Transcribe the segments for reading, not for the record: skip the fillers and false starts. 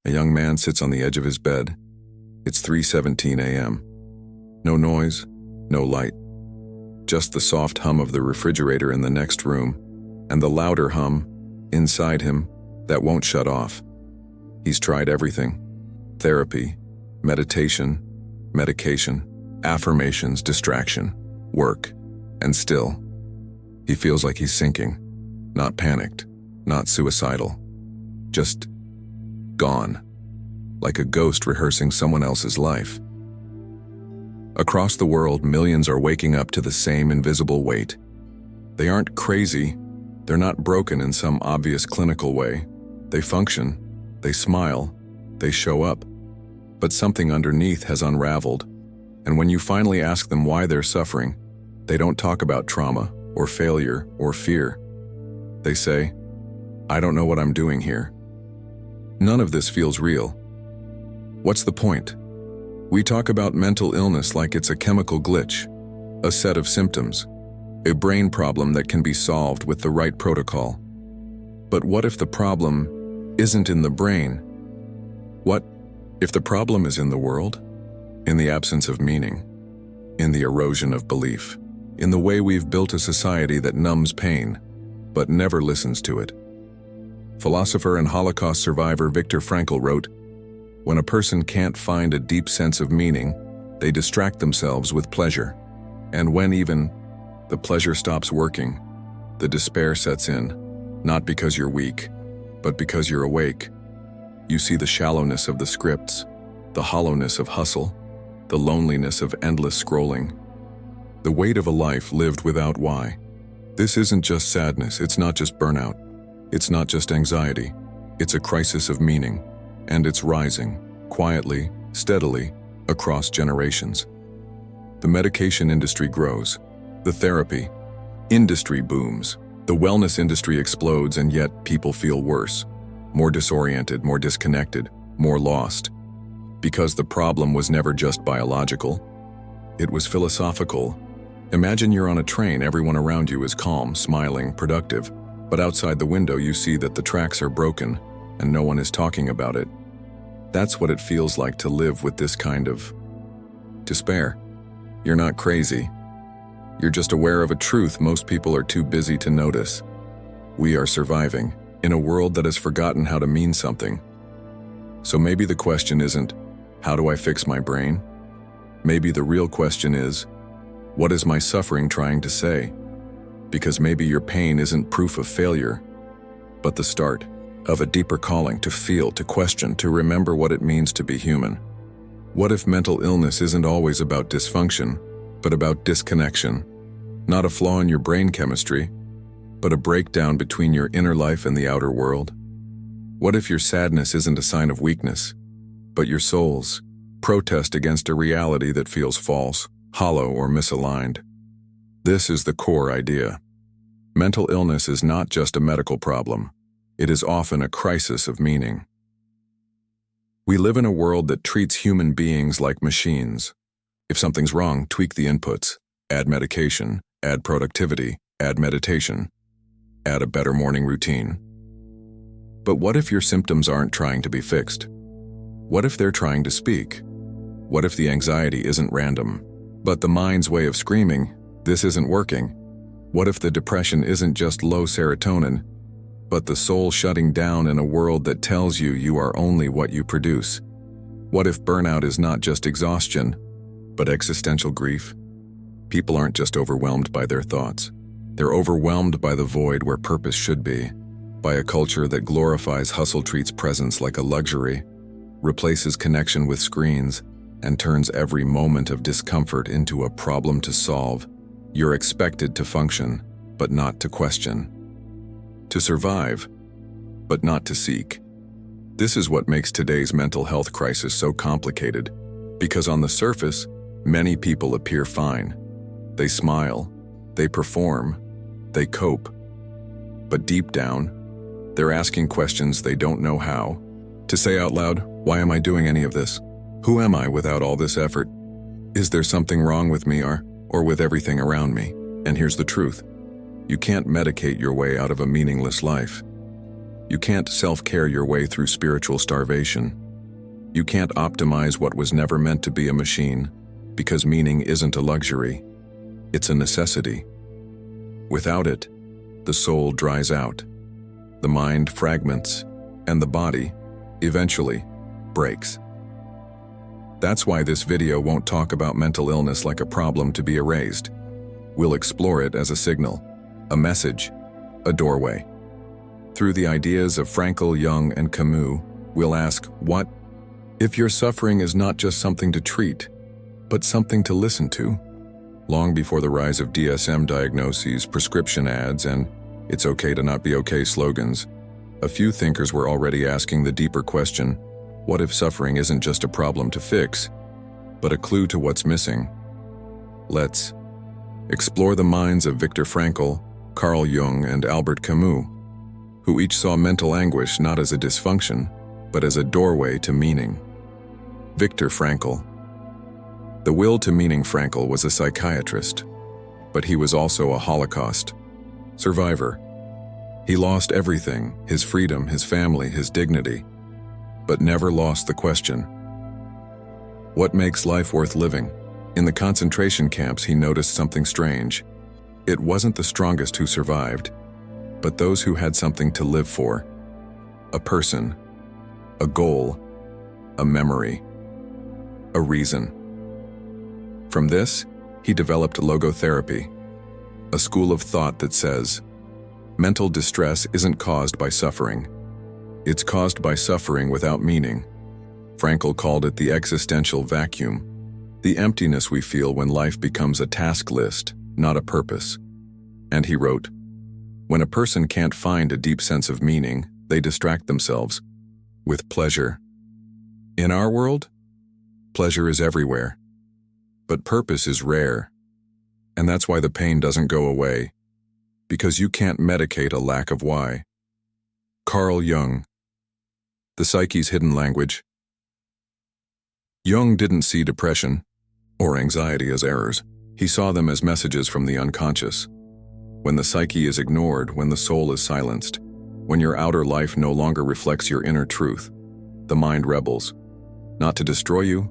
A young man sits on the edge of his bed. It's 3:17 a.m. No noise, no light. Just the soft hum of the refrigerator in the next room, and the louder hum, inside him, that won't shut off. He's tried everything. Therapy, meditation, medication, affirmations, distraction, work, and still, he feels like he's sinking. Not panicked, not suicidal. Just gone. Like a ghost rehearsing someone else's life. Across the world, millions are waking up to the same invisible weight. They aren't crazy. They're not broken in some obvious clinical way. They function, they smile, they show up. But something underneath has unraveled. And when you finally ask them why they're suffering, they don't talk about trauma or failure or fear. They say, "I don't know what I'm doing here." None of this feels real. What's the point? We talk about mental illness like it's a chemical glitch, a set of symptoms, a brain problem that can be solved with the right protocol. But what if the problem isn't in the brain? What if the problem is in the world? In the absence of meaning, in the erosion of belief, in the way we've built a society that numbs pain, but never listens to it. Philosopher and Holocaust survivor Viktor Frankl wrote, "When a person can't find a deep sense of meaning, they distract themselves with pleasure. And when even the pleasure stops working, the despair sets in, not because you're weak, but because you're awake. You see the shallowness of the scripts, the hollowness of hustle, the loneliness of endless scrolling. The weight of a life lived without why. This isn't just sadness, it's not just burnout, it's not just anxiety, it's a crisis of meaning, and it's rising, quietly, steadily, across generations. The medication industry grows, the therapy industry booms, the wellness industry explodes, and yet people feel worse, more disoriented, more disconnected, more lost. Because the problem was never just biological, it was philosophical. Imagine you're on a train, everyone around you is calm, smiling, productive, but outside the window you see that the tracks are broken and no one is talking about it. That's what it feels like to live with this kind of despair. You're not crazy. You're just aware of a truth most people are too busy to notice. We are surviving in a world that has forgotten how to mean something. So maybe the question isn't, how do I fix my brain? Maybe the real question is, what is my suffering trying to say? Because maybe your pain isn't proof of failure, but the start of a deeper calling to feel, to question, to remember what it means to be human. What if mental illness isn't always about dysfunction, but about disconnection? Not a flaw in your brain chemistry, but a breakdown between your inner life and the outer world? What if your sadness isn't a sign of weakness, but your soul's protest against a reality that feels false, hollow, or misaligned? This is the core idea. Mental illness is not just a medical problem. It is often a crisis of meaning. We live in a world that treats human beings like machines. If something's wrong, tweak the inputs, add medication, add productivity, add meditation, add a better morning routine. But what if your symptoms aren't trying to be fixed? What if they're trying to speak? What if the anxiety isn't random, but the mind's way of screaming, "This isn't working"? What if the depression isn't just low serotonin, but the soul shutting down in a world that tells you you are only what you produce? What if burnout is not just exhaustion, but existential grief? People aren't just overwhelmed by their thoughts. They're overwhelmed by the void where purpose should be, by a culture that glorifies hustle, treats presence like a luxury, replaces connection with screens, and turns every moment of discomfort into a problem to solve. You're expected to function, but not to question. To survive, but not to seek. This is what makes today's mental health crisis so complicated, because on the surface, many people appear fine. They smile, they perform, they cope. But deep down, they're asking questions they don't know how to say out loud. Why am I doing any of this? Who am I without all this effort? Is there something wrong with me or with everything around me? And here's the truth. You can't medicate your way out of a meaningless life. You can't self-care your way through spiritual starvation. You can't optimize what was never meant to be a machine, because meaning isn't a luxury. It's a necessity. Without it, the soul dries out, the mind fragments, and the body, eventually, breaks. That's why this video won't talk about mental illness like a problem to be erased. We'll explore it as a signal, a message, a doorway. Through the ideas of Frankl, Jung, and Camus, we'll ask, what if your suffering is not just something to treat, but something to listen to? Long before the rise of DSM diagnoses, prescription ads, and "it's okay to not be okay" slogans, a few thinkers were already asking the deeper question, what if suffering isn't just a problem to fix, but a clue to what's missing? Let's explore the minds of Viktor Frankl, Carl Jung, and Albert Camus, who each saw mental anguish not as a dysfunction, but as a doorway to meaning. Viktor Frankl. The will to meaning. Frankl was a psychiatrist, but he was also a Holocaust survivor. He lost everything, his freedom, his family, his dignity, but never lost the question, what makes life worth living? In the concentration camps, he noticed something strange. It wasn't the strongest who survived, but those who had something to live for. A person, a goal, a memory, a reason. From this, he developed logotherapy, a school of thought that says, mental distress isn't caused by suffering. It's caused by suffering without meaning. Frankl called it the existential vacuum, the emptiness we feel when life becomes a task list, not a purpose. And he wrote, when a person can't find a deep sense of meaning, they distract themselves with pleasure. In our world, pleasure is everywhere, but purpose is rare. And that's why the pain doesn't go away, because you can't medicate a lack of why. Carl Jung. The psyche's hidden language. Jung didn't see depression or anxiety as errors. He saw them as messages from the unconscious. When the psyche is ignored, when the soul is silenced, when your outer life no longer reflects your inner truth, the mind rebels, not to destroy you,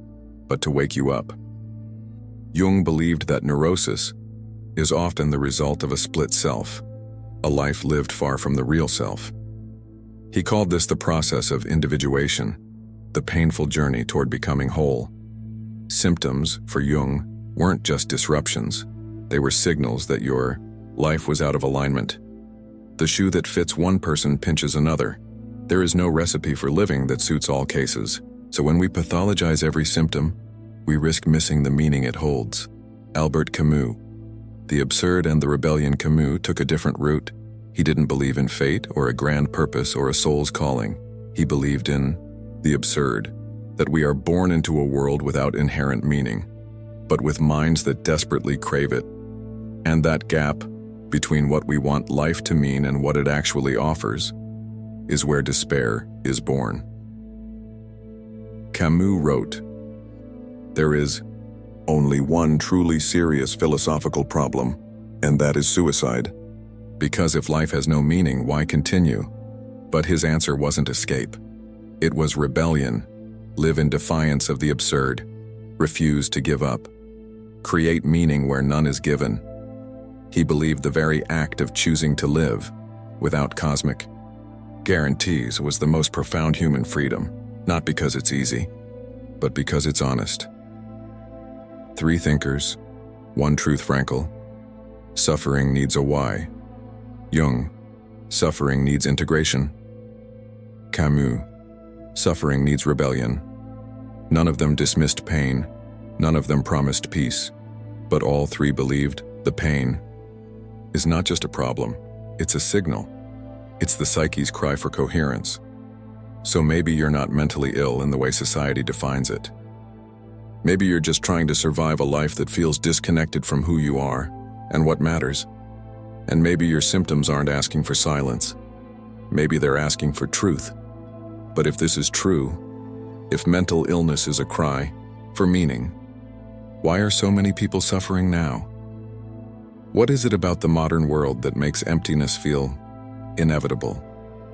but to wake you up. Jung believed that neurosis is often the result of a split self, a life lived far from the real self. He called this the process of individuation, the painful journey toward becoming whole. Symptoms, for Jung, weren't just disruptions. They were signals that your life was out of alignment. The shoe that fits one person pinches another. There is no recipe for living that suits all cases. So when we pathologize every symptom, we risk missing the meaning it holds. Albert Camus. The absurd and the rebellion. Camus took a different route. He didn't believe in fate or a grand purpose or a soul's calling. He believed in the absurd, that we are born into a world without inherent meaning, but with minds that desperately crave it. And that gap between what we want life to mean and what it actually offers is where despair is born. Camus wrote, there is only one truly serious philosophical problem, and that is suicide. Because if life has no meaning, why continue? But his answer wasn't escape. It was rebellion. Live in defiance of the absurd. Refuse to give up. Create meaning where none is given. He believed the very act of choosing to live, without cosmic guarantees, was the most profound human freedom, not because it's easy, but because it's honest. Three thinkers, one truth. Frankl. Suffering needs a why. Jung. Suffering needs integration. Camus. Suffering needs rebellion. None of them dismissed pain. None of them promised peace. But all three believed the pain is not just a problem, it's a signal. It's the psyche's cry for coherence. So maybe you're not mentally ill in the way society defines it. Maybe you're just trying to survive a life that feels disconnected from who you are and what matters. And maybe your symptoms aren't asking for silence. Maybe they're asking for truth. But if this is true, if mental illness is a cry for meaning, why are so many people suffering now? What is it about the modern world that makes emptiness feel inevitable?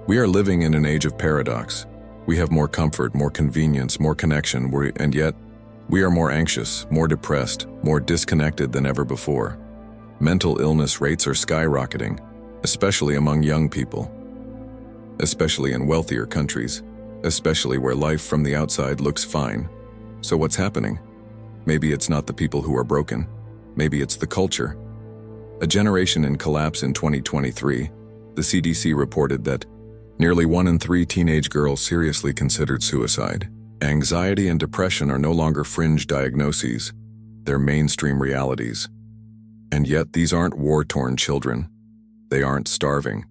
We are living in an age of paradox. We have more comfort, more convenience, more connection, and yet we are more anxious, more depressed, more disconnected than ever before. Mental illness rates are skyrocketing, especially among young people, especially in wealthier countries, especially where life from the outside looks fine. So what's happening? Maybe it's not the people who are broken. Maybe it's the culture. A generation in collapse in 2023, the CDC reported that nearly 1 in 3 teenage girls seriously considered suicide. Anxiety and depression are no longer fringe diagnoses. They're mainstream realities. And yet these aren't war-torn children. They aren't starving.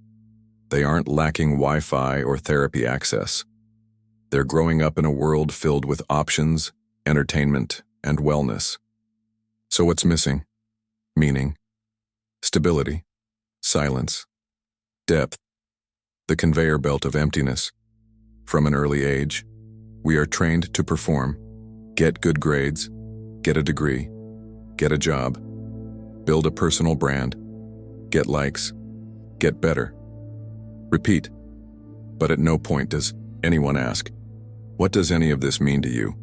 They aren't lacking Wi-Fi or therapy access. They're growing up in a world filled with options, entertainment, and wellness. So what's missing? Meaning, stability, silence, depth, the conveyor belt of emptiness. From an early age, we are trained to perform, get good grades, get a degree, get a job, build a personal brand, get likes, get better. Repeat. But at no point does anyone ask, what does any of this mean to you?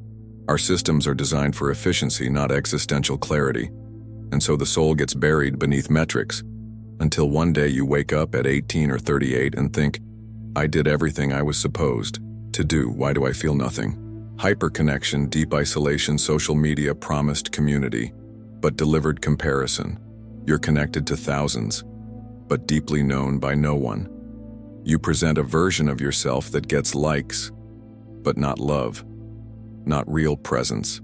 Our systems are designed for efficiency, not existential clarity. And so the soul gets buried beneath metrics, until one day you wake up at 18 or 38 and think, I did everything I was supposed to do, why do I feel nothing? Hyperconnection, deep isolation, social media promised community, but delivered comparison. You're connected to thousands, but deeply known by no one. You present a version of yourself that gets likes, but not love, not real presence,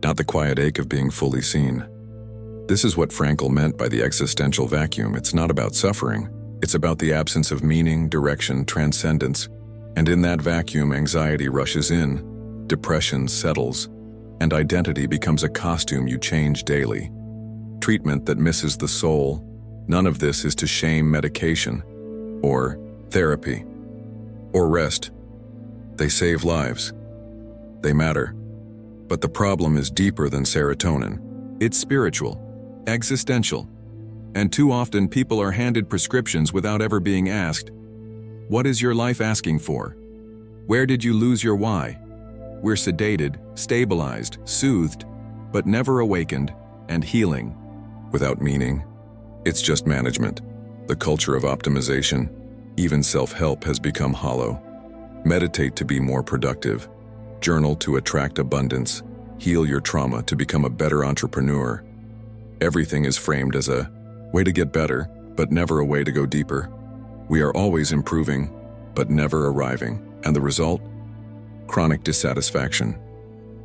not the quiet ache of being fully seen. This is what Frankl meant by the existential vacuum. It's not about suffering. It's about the absence of meaning, direction, transcendence. And in that vacuum, anxiety rushes in, depression settles, and identity becomes a costume you change daily. Treatment that misses the soul. None of this is to shame medication, or therapy, or rest. They save lives. They matter. But the problem is deeper than serotonin. It's spiritual. Existential. And too often people are handed prescriptions without ever being asked, what is your life asking for? Where did you lose your why? We're sedated, stabilized, soothed, but never awakened and healing. Without meaning, it's just management. The culture of optimization, even self-help, has become hollow. Meditate to be more productive. Journal to attract abundance. Heal your trauma to become a better entrepreneur. Everything is framed as a way to get better, but never a way to go deeper. We are always improving, but never arriving. And the result? Chronic dissatisfaction.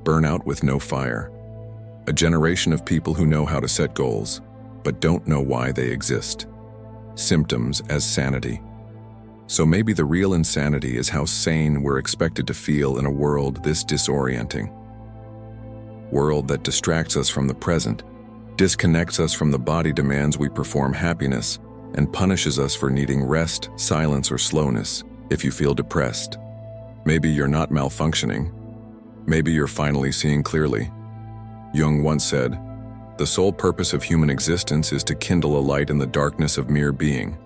Burnout with no fire. A generation of people who know how to set goals, but don't know why they exist. Symptoms as sanity. So maybe the real insanity is how sane we're expected to feel in a world this disorienting. World that distracts us from the present, disconnects us from the body demands we perform happiness, and punishes us for needing rest, silence, or slowness. If you feel depressed, maybe you're not malfunctioning. Maybe you're finally seeing clearly. Jung once said, the sole purpose of human existence is to kindle a light in the darkness of mere being.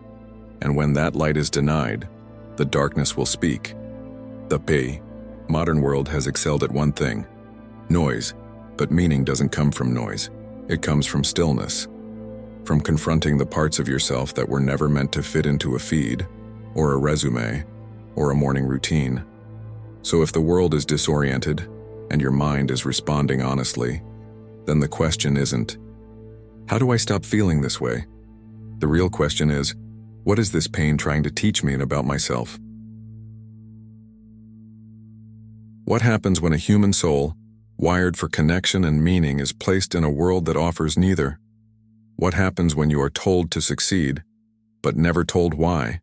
And when that light is denied, the darkness will speak. The modern world has excelled at one thing, noise, but meaning doesn't come from noise. It comes from stillness, from confronting the parts of yourself that were never meant to fit into a feed, or a resume, or a morning routine. So if the world is disoriented, and your mind is responding honestly, then the question isn't, how do I stop feeling this way? The real question is, what is this pain trying to teach me about myself? What happens when a human soul, wired for connection and meaning, is placed in a world that offers neither? What happens when you are told to succeed, but never told why?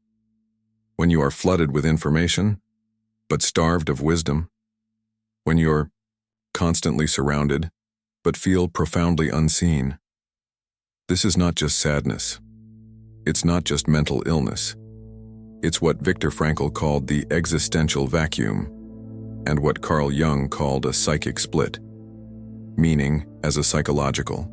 When you are flooded with information, but starved of wisdom? When you're constantly surrounded, but feel profoundly unseen? This is not just sadness. It's not just mental illness. It's what Viktor Frankl called the existential vacuum, and what Carl Jung called a psychic split. Meaning as a psychological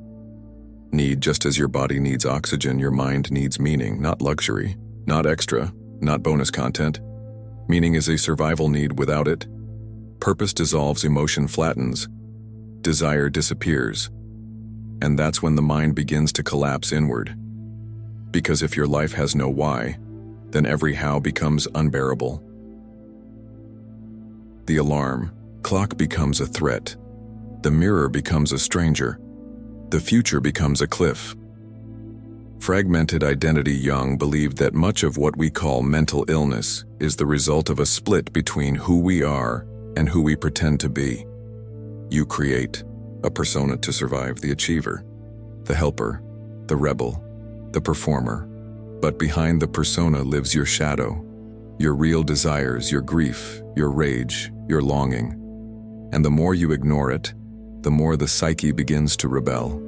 need. Just as your body needs oxygen, your mind needs meaning, not luxury, not extra, not bonus content. Meaning is a survival need. Without it, purpose dissolves, emotion flattens, desire disappears. And that's when the mind begins to collapse inward. Because if your life has no why, then every how becomes unbearable. The alarm clock becomes a threat. The mirror becomes a stranger. The future becomes a cliff. Fragmented identity. Jung believed that much of what we call mental illness is the result of a split between who we are and who we pretend to be. You create a persona to survive: the achiever, the helper, the rebel, the performer. But behind the persona lives your shadow, your real desires, your grief, your rage, your longing. And the more you ignore it, the more the psyche begins to rebel.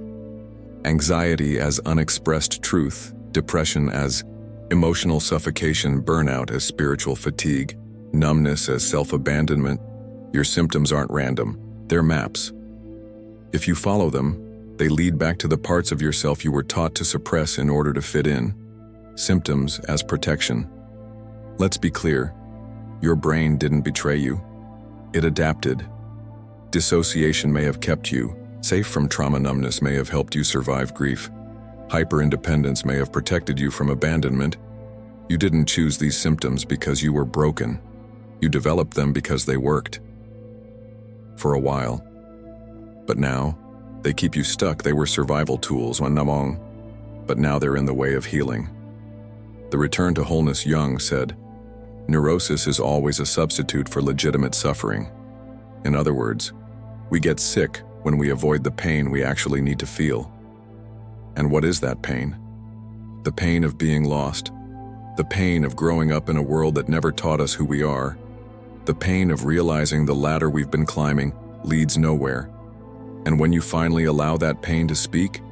Anxiety as unexpressed truth, depression as emotional suffocation, burnout as spiritual fatigue, numbness as self-abandonment. Your symptoms aren't random, they're maps. If you follow them, they lead back to the parts of yourself you were taught to suppress in order to fit in. Symptoms as protection. Let's be clear, your brain didn't betray you. It adapted. Dissociation may have kept you safe from trauma. Numbness may have helped you survive grief. Hyper-independence may have protected you from abandonment. You didn't choose these symptoms because you were broken. You developed them because they worked. For a while. But now, they keep you stuck. They were survival tools, but now they're in the way of healing. The return to wholeness. Jung said, neurosis is always a substitute for legitimate suffering. In other words, we get sick when we avoid the pain we actually need to feel. And what is that pain? The pain of being lost. The pain of growing up in a world that never taught us who we are. The pain of realizing the ladder we've been climbing leads nowhere. And when you finally allow that pain to speak,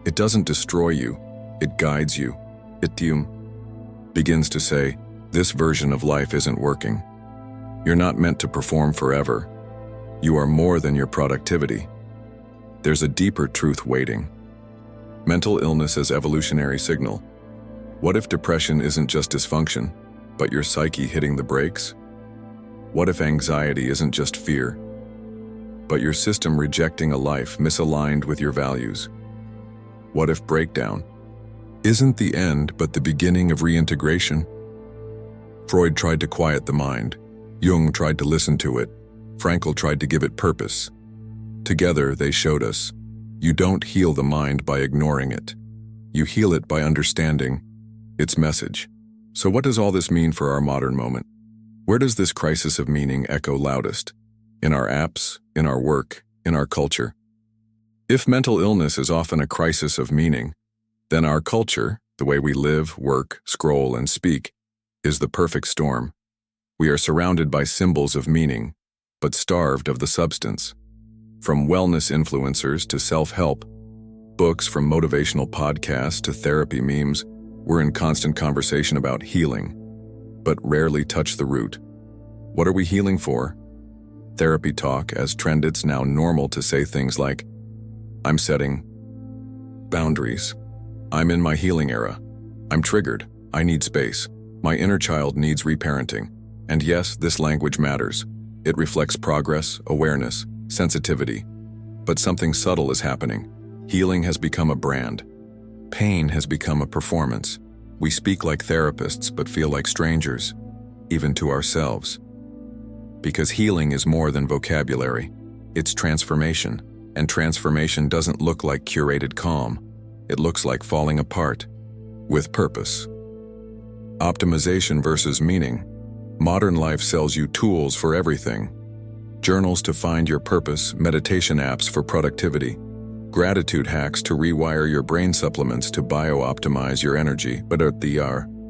it doesn't destroy you, it guides you. It begins to say, this version of life isn't working. You're not meant to perform forever. You are more than your productivity. There's a deeper truth waiting. Mental illness as evolutionary signal. What if depression isn't just dysfunction, but your psyche hitting the brakes? What if anxiety isn't just fear, but your system rejecting a life misaligned with your values? What if breakdown isn't the end, but the beginning of reintegration? Freud tried to quiet the mind. Jung tried to listen to it. Frankl tried to give it purpose. Together, they showed us, you don't heal the mind by ignoring it. You heal it by understanding its message. So what does all this mean for our modern moment? Where does this crisis of meaning echo loudest? In our apps, in our work, in our culture? If mental illness is often a crisis of meaning, then our culture, the way we live, work, scroll, and speak, is the perfect storm. We are surrounded by symbols of meaning, but starved of the substance. From wellness influencers to self-help, books from motivational podcasts to therapy memes, we're in constant conversation about healing, but rarely touch the root. What are we healing for? Therapy talk as trend. It's now normal to say things like, I'm setting boundaries. I'm in my healing era. I'm triggered. I need space. My inner child needs reparenting. And yes, this language matters. It reflects progress, awareness, sensitivity. But something subtle is happening. Healing has become a brand. Pain has become a performance. We speak like therapists but feel like strangers, even to ourselves. Because healing is more than vocabulary. It's transformation. And transformation doesn't look like curated calm. It looks like falling apart, with purpose. Optimization versus meaning. Modern life sells you tools for everything. Journals to find your purpose, meditation apps for productivity, gratitude hacks to rewire your brain, supplements to bio-optimize your energy. But at the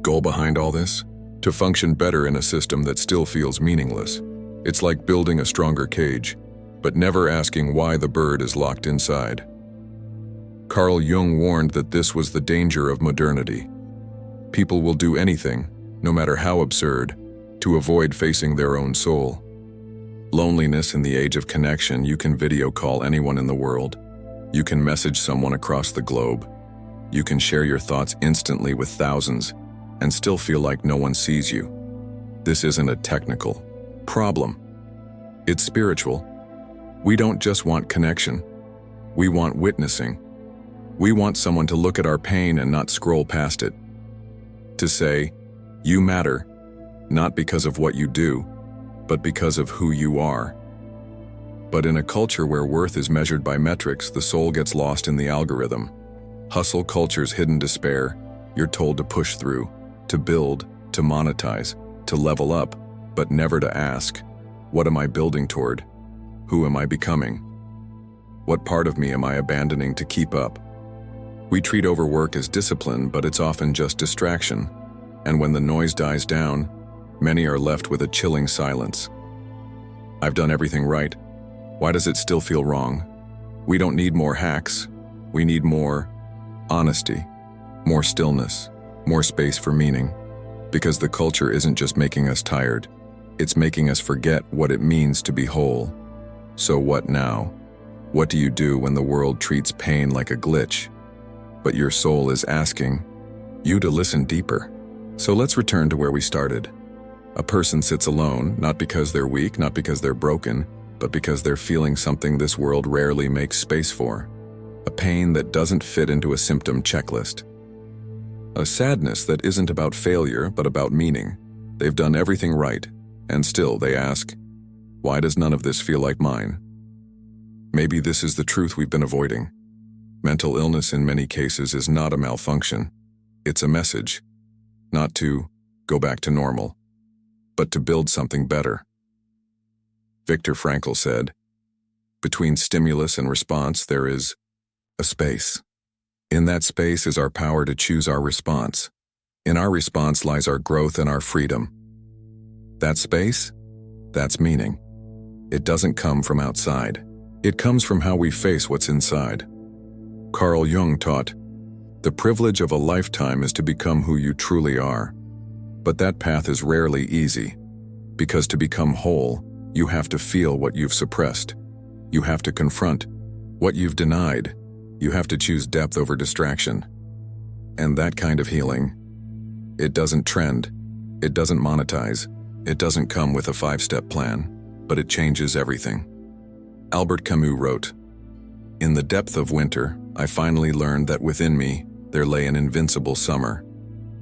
goal behind all this? To function better in a system that still feels meaningless. It's like building a stronger cage, but never asking why the bird is locked inside. Carl Jung warned that this was the danger of modernity. People will do anything, no matter how absurd, to avoid facing their own soul. Loneliness in the age of connection. You can video call anyone in the world. You can message someone across the globe. You can share your thoughts instantly with thousands. and still feel like no one sees you. This isn't a technical problem. It's spiritual. We don't just want connection. We want witnessing. We want someone to look at our pain and not scroll past it. To say, you matter, not because of what you do, but because of who you are. But in a culture where worth is measured by metrics, the soul gets lost in the algorithm. Hustle culture's hidden despair. You're told to push through, to build, to monetize, to level up, but never to ask, what am I building toward? Who am I becoming? What part of me am I abandoning to keep up? We treat overwork as discipline, but it's often just distraction. And when the noise dies down, many are left with a chilling silence. I've done everything right. Why does it still feel wrong? We don't need more hacks. We need more honesty, more stillness, more space for meaning. Because the culture isn't just making us tired, it's making us forget what it means to be whole. So what now? What do you do when the world treats pain like a glitch, but your soul is asking you to listen deeper? So let's return to where we started. A person sits alone, not because they're weak, not because they're broken, but because they're feeling something this world rarely makes space for. A pain that doesn't fit into a symptom checklist. A sadness that isn't about failure, but about meaning. They've done everything right, and still they ask, why does none of this feel like mine? Maybe this is the truth we've been avoiding. Mental illness in many cases is not a malfunction. It's a message. Not to go back to normal, but to build something better. Viktor Frankl said, between stimulus and response there is a space. In that space is our power to choose our response. In our response lies our growth and our freedom. That space, that's meaning. It doesn't come from outside. It comes from how we face what's inside. Carl Jung taught, the privilege of a lifetime is to become who you truly are. But that path is rarely easy, because to become whole, you have to feel what you've suppressed. You have to confront what you've denied. You have to choose depth over distraction. And that kind of healing, it doesn't trend, it doesn't monetize, it doesn't come with a 5-step plan, but it changes everything. Albert Camus wrote, in the depth of winter, I finally learned that within me there lay an invincible summer,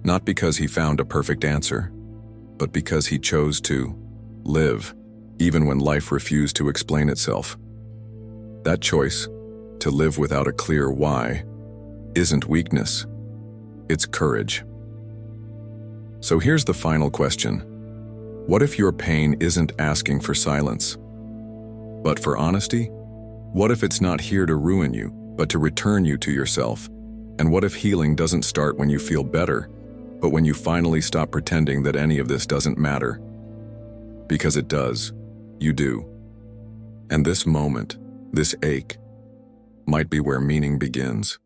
not because he found a perfect answer, but because he chose to live, even when life refused to explain itself. That choice, to live without a clear why, isn't weakness, it's courage. So here's the final question. What if your pain isn't asking for silence, but for honesty? What if it's not here to ruin you, but to return you to yourself? And what if healing doesn't start when you feel better, but when you finally stop pretending that any of this doesn't matter? Because it does. You do. And this moment, this ache, might be where meaning begins.